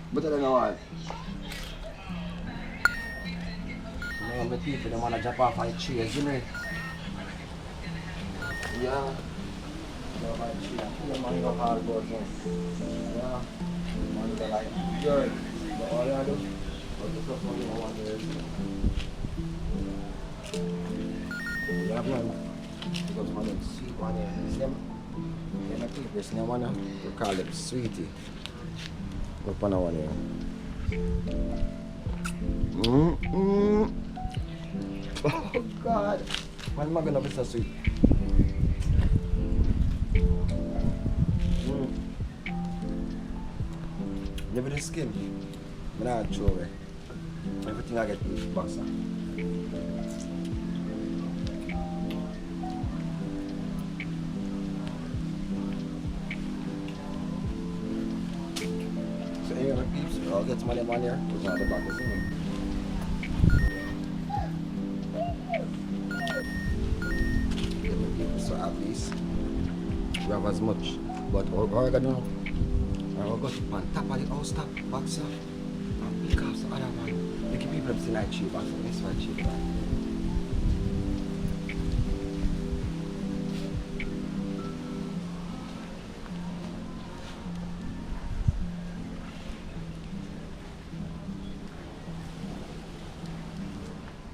Betul tak kawan? Mga people yang mana jump off my cheers, you know? Yeah. Jump off my cheers. Yang mana go hard board, no? Yeah. Mana go like good. But all I do, all the stuff only I want to do. Yeah, man. Because one of them sweet one here. Is them? Yeah, my people, this one we call them Sweetie. Look on one here. Oh God! When am I gonna be so sweet? Never the skin. I'm not throw away. Everything I get is boxer. So here are my peeps. I'll get some of them on here. Put on the back of them. So at least we have as much, but what we're gonna do, we're going to on top of the house top boxer and pick off the other one. Make people see like cheap boxer. This one cheap.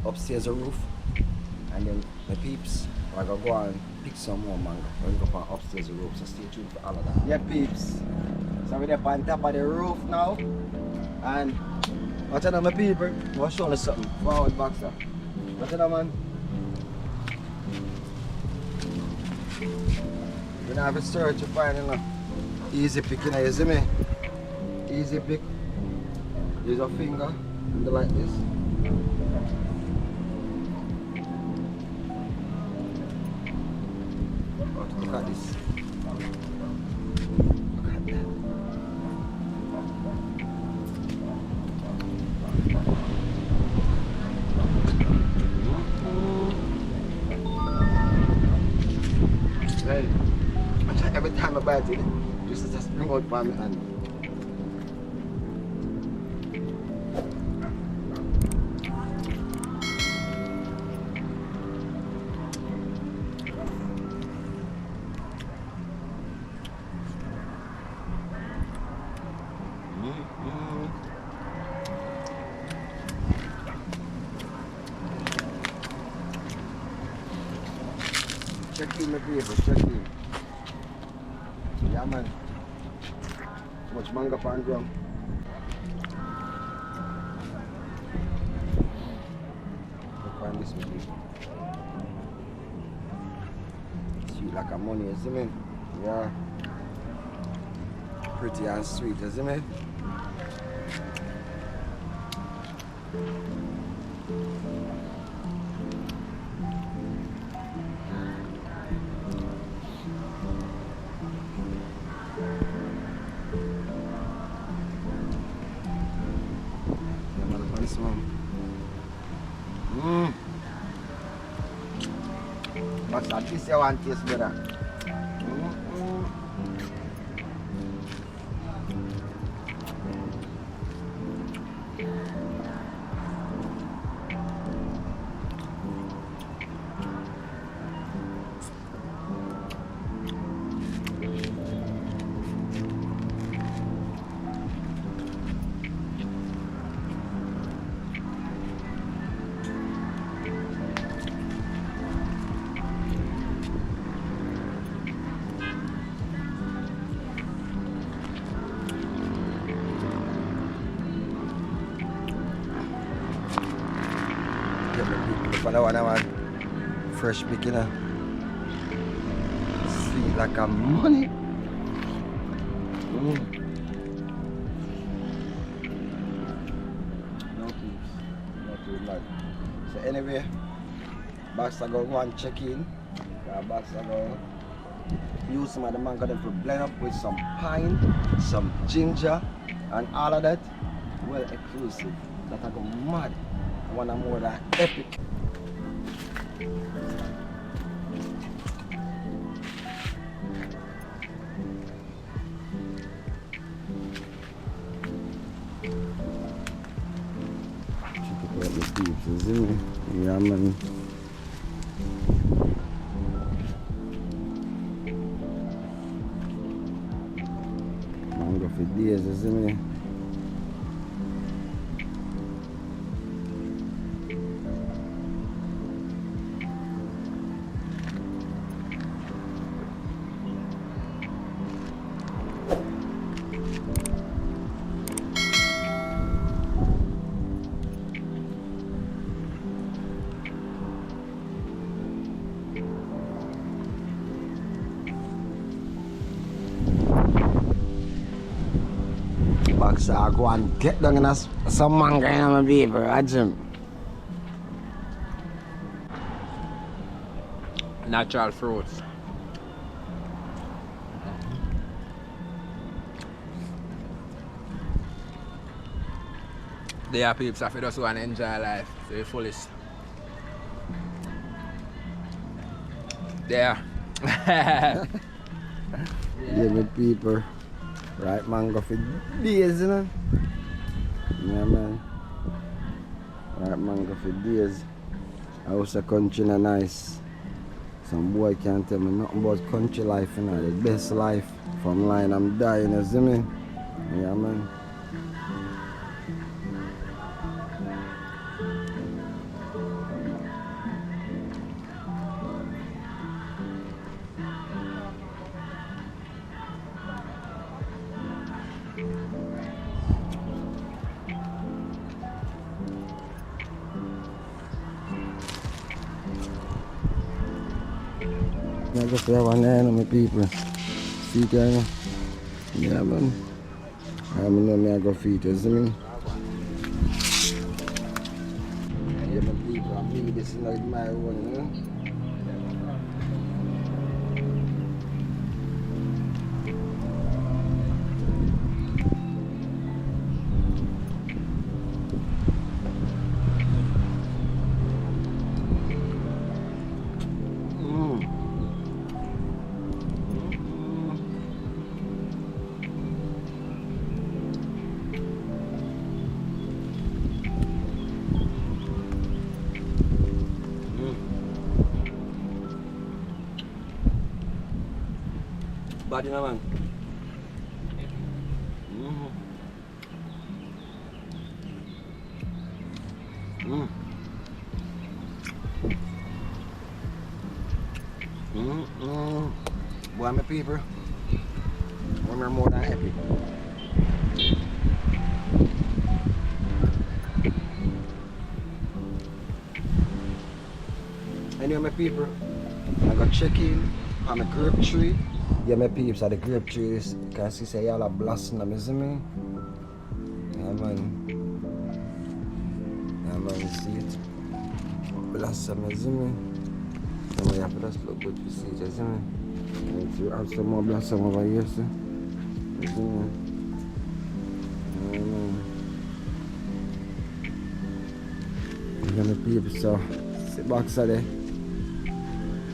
Upstairs a roof, and then the peeps. I gotta go and pick some more mango. We're going to go upstairs the roof, so stay tuned for all of that. Yeah, peeps. So we're up on top of the roof now. And what's up, my people? We'll show you something. Forward boxer. What's up, man? We don't have a search to find enough. Easy picking, you see me? Easy pick. Use a finger and go like this. Look at this. Look at that. Hey, I try every time I bite it, just bring out by my hand. Check in my people, check in. Yeah man. So much mango pan drum. Look find this with me. Sweet like a money, you see me? Yeah. Pretty and sweet, you see me? This one. But at least I want taste better. Palawan naman, fresh picking na. Sweet like a money. No peeps, not too bad. So anyway, box I go and check in. Box I go use some of the mango to blend up with some pine, some ginger, and all of that. Well exclusive. That I go mad. I want more that epic. see me? Yeah, man. Mango for days, you see me? So I go and get down in some mango in my paper, watch him. Natural fruits. They are people that just want to enjoy life to the fullest. There. Yeah, my people. Right mango for days, you know? Yeah, man. Right mango for days. I also country na nice. Some boy can't tell me nothing about country life, you know? The best life. From line I'm dying, you see me? Yeah, man. I just have one hand on my people. See guys? Yeah, man. I know me I go feed you, see me? Yeah, my people, I'm doing this like my own, you know? Bad you know, man. Boy, my people. We're more than happy. Anyway, my people, I got check in on the grape tree. Yeah, my peeps at the grape trees. You can see y'all are blessing them, you see me? Yeah, man. Yeah, man, you see it? Blossom, you see me? So we have to just look good to see it, you see me? And you have some more blossom over here, see? You see me? Yeah, man. Yeah, my peeps, so sit back, so there.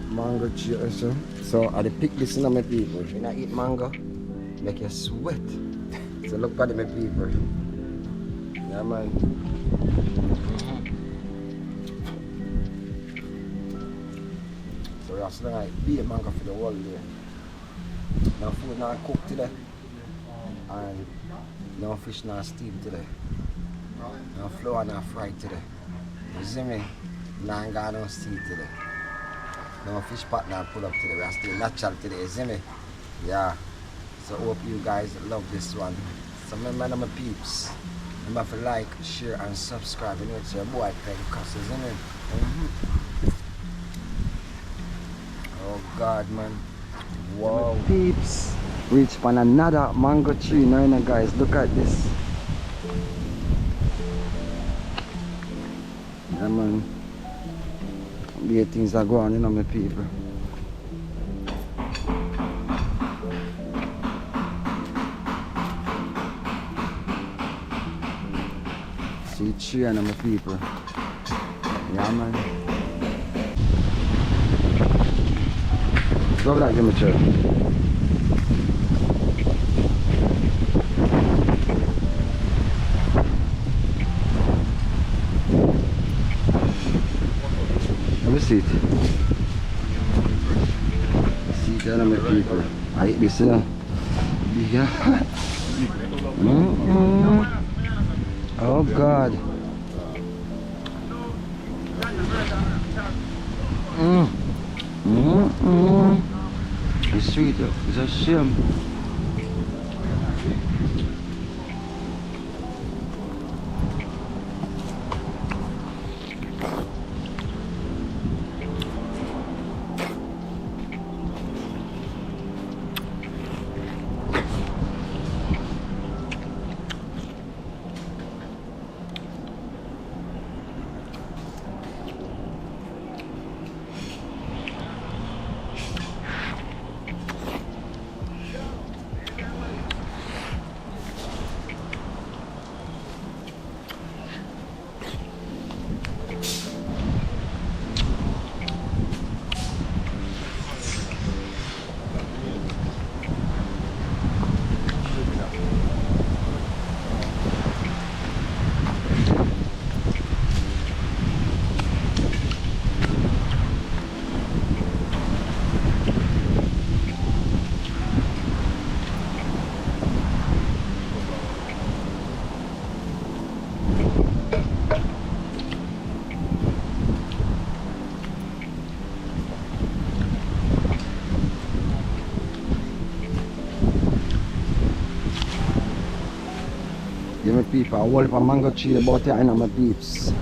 Mango tree also. So I pick this in my people. When I eat mango, make you sweat. So look at it, my people. Yeah, man. So that's like be a mango for the whole day. No food not cooked today. And no fish not steamed today. No flour not fried today. You see me? Nah, got no steam today. No fish pot now pull up today. We are still natural today, you see me? Yeah. So hope you guys love this one. So remember my peeps. Remember to like, share and subscribe. You know it's your boy Pen Cuss, isn't it? Oh God, man. Wow. My peeps. Reach on another mango tree now, guys. Look at this. Yeah, man. The things are going on, you know, my people. See tree and my people. Yeah, man. Go back, give me a chair. it. See that, my people. I eat this, bigger. Oh God. It's sweet, it's a shame. Yeah, my people, I hold up a mango tree about here, I know my peeps.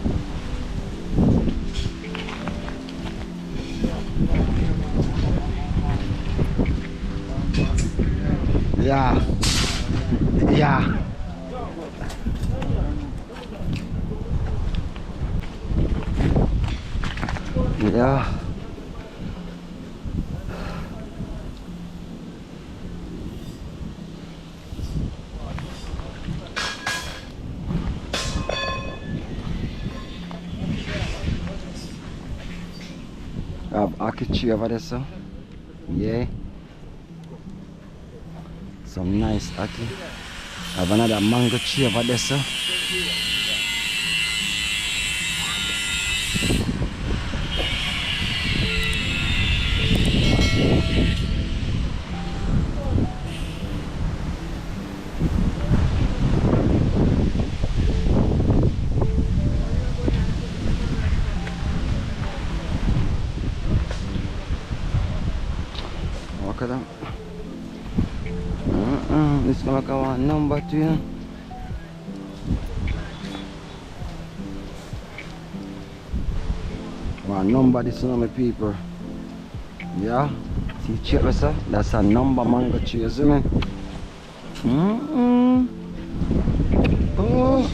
Yeah. Yeah. Yeah. I have ackee tree over there, so yeah. Some nice ackee. I have another mango tree over there, so. Walk it down. This is like our number 2. One number, this is my people. Yeah, see, check this out. That's a number mango tree, you see me? Oh.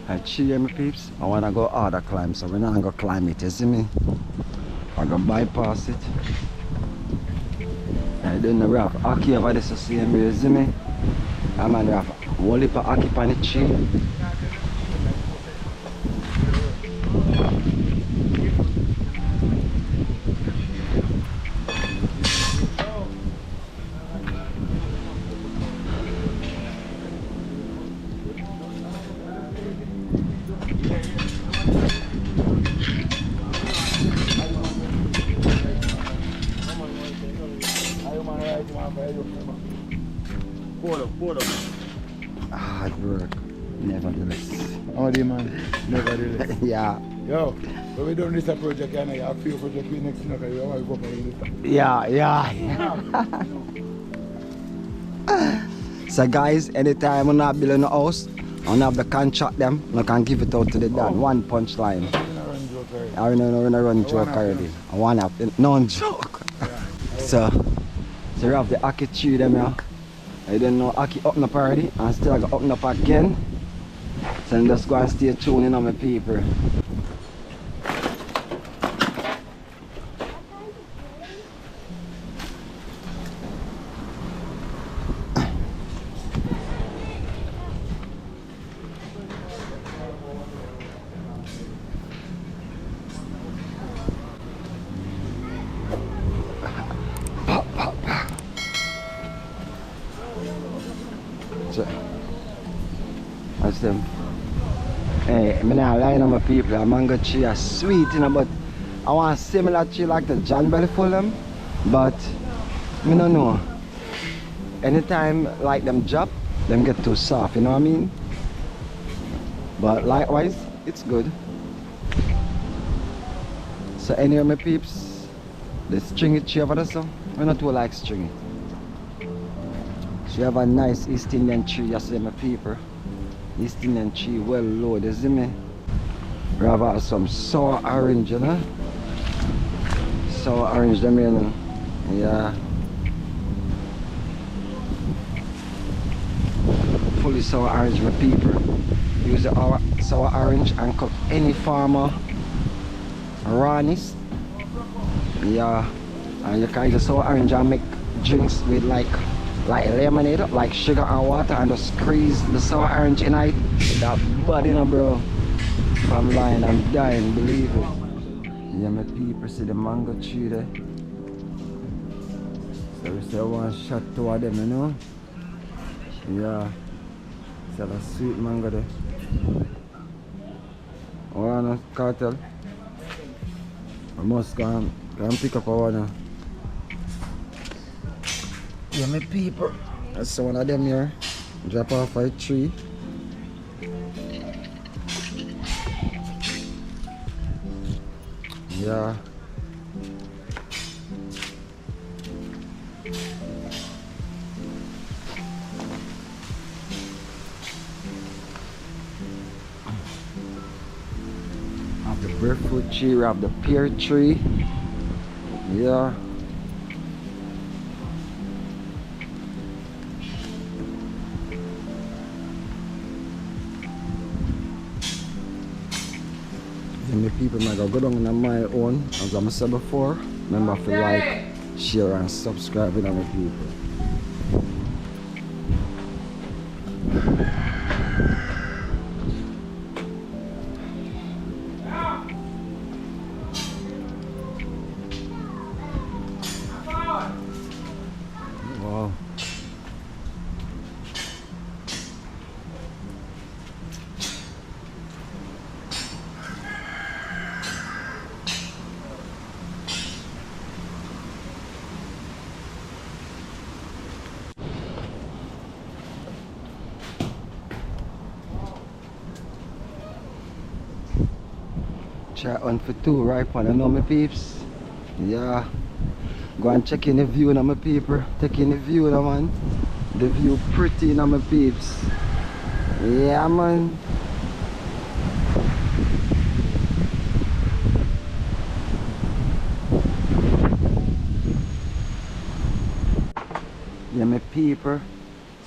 I chill, my peeps. I wanna go harder climb, so we're not gonna climb it, you see me? I'm gonna bypass it. I don't know, we have ackee over there, so see me, you see me? I man, we have a whole heap of ackee on the tree. Hard work, nevertheless. How do you, man? Nevertheless. Yeah. Yo, when we done this project, I have a few projects next year, because we want to go for it. Yeah. So guys, anytime I'm not building a house, I'm not have to contract them, I can give it out to the dad. One punchline. already. I don't know when I run One joke up, already. I want up. Non-joke. So we have the Aki tree them here. I don't know Aki up up already and still I got up again. So I'm just going to stay tuned in on my people. So, that's them. Hey, I'm not lying on my people. A mango tree is sweet, you know, but I want a similar tree like the John Belly Fulham. But I don't know. Anytime like them drop, them get too soft, you know what I mean? But likewise, it's good. So any of my peeps, the stringy tree over there, so I not too like stringy. She have a nice East Indian tree, you see my people. East Indian tree well loaded, you see me? We have some sour orange, you know? Sour orange, them, you know? Yeah. Fully sour orange, my people. Use the sour orange and cook any farmer rawness. Yeah. And you can use sour orange and make drinks with like lemonade, like sugar and water, and just squeeze the sour orange in it. That body, you know, bro. If I'm lying, I'm dying, believe it. Yeah, my people see the mango tree there. So we say one shot toward them, you know. Yeah. See the sweet mango there. One cartel. I must go and pick up a one. Yeah, my people. That's one of them here. Drop off a tree. Yeah. Have the breadfruit tree, we have the pear tree. Yeah. And the people might go down on my own, as I said before. Remember to like, share and subscribe with other people. Wow. Try on for two ripe one, you know my peeps. Yeah. Go and check in the view, you know my people. Take in the view, you know, man. The view pretty, you know my peeps. Yeah, man. Yeah, my people.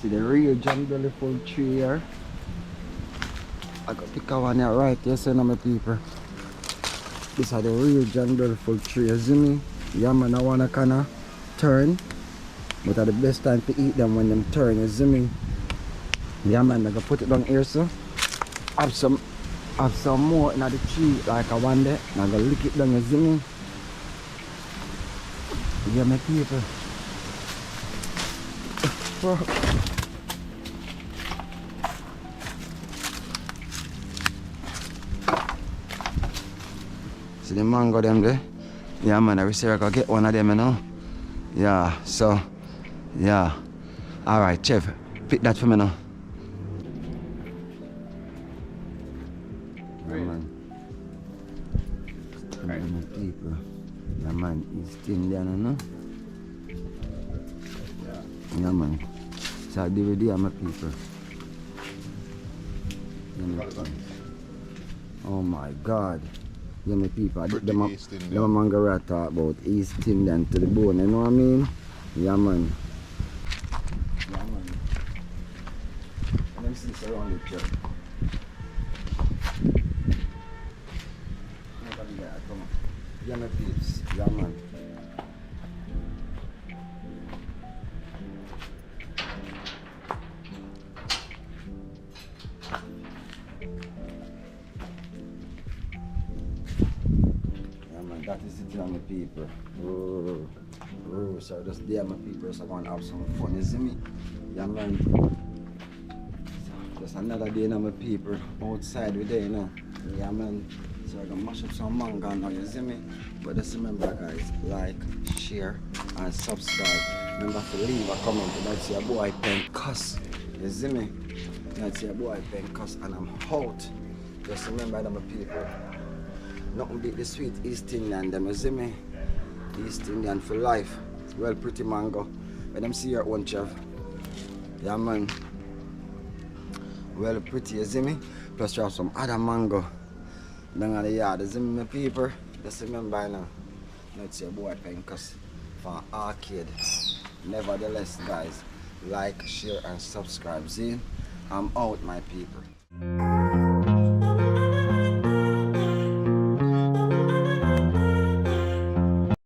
See the real John Belly full tree here. I got pick a one here right here, so you know my people. This is the real John Belly full tree, you see me? Yeah, man, I wanna kinda turn. But at the best time to eat them when them turn, you see me? Yeah, man, I gotta put it down here, so have some more in the tree, like I want there. And I gotta lick it down, you see me? Yeah, my people. See the mango them there? Yeah, man, I say I gotta get one of them, you know? Yeah, so, yeah. Alright, Chef, pick that for me now. Yeah, man. Right. People. Yeah, man, East Indian, you know? Yeah, man. So I do with my people. Oh my God. Yeah, my people. Pretty Them East Indian. them mango rat talk about East Indian to the bone, you know what I mean? Yeah, man. Yeah, man. Let me see surround the church. Nobody there, come on. Yeah, my peeps. Yeah, man. Yeah, man, that is it, my people. So just there, my people, so going to have some fun, you see me? Yeah, man. Just another day now, my people, outside we there, you know. Yeah, man. So I'm going to mash up some mango now, you see me? But just remember, guys, like, share, and subscribe. Remember to leave a comment about your boy pen cuss. You see me? That's your boy pen cuss, and I'm out. Just remember that, my people. Nothing beat the sweet East Indian, them, you see me? East Indian for life. It's well pretty mango. When them see your own chef. Yeah, man. Well pretty, you see me? Plus you have some other mango down in the yard, you see me, my people? Just remember now. That's your boy Pencus for Arcade. Nevertheless, guys, like, share, and subscribe. See? I'm out, my people.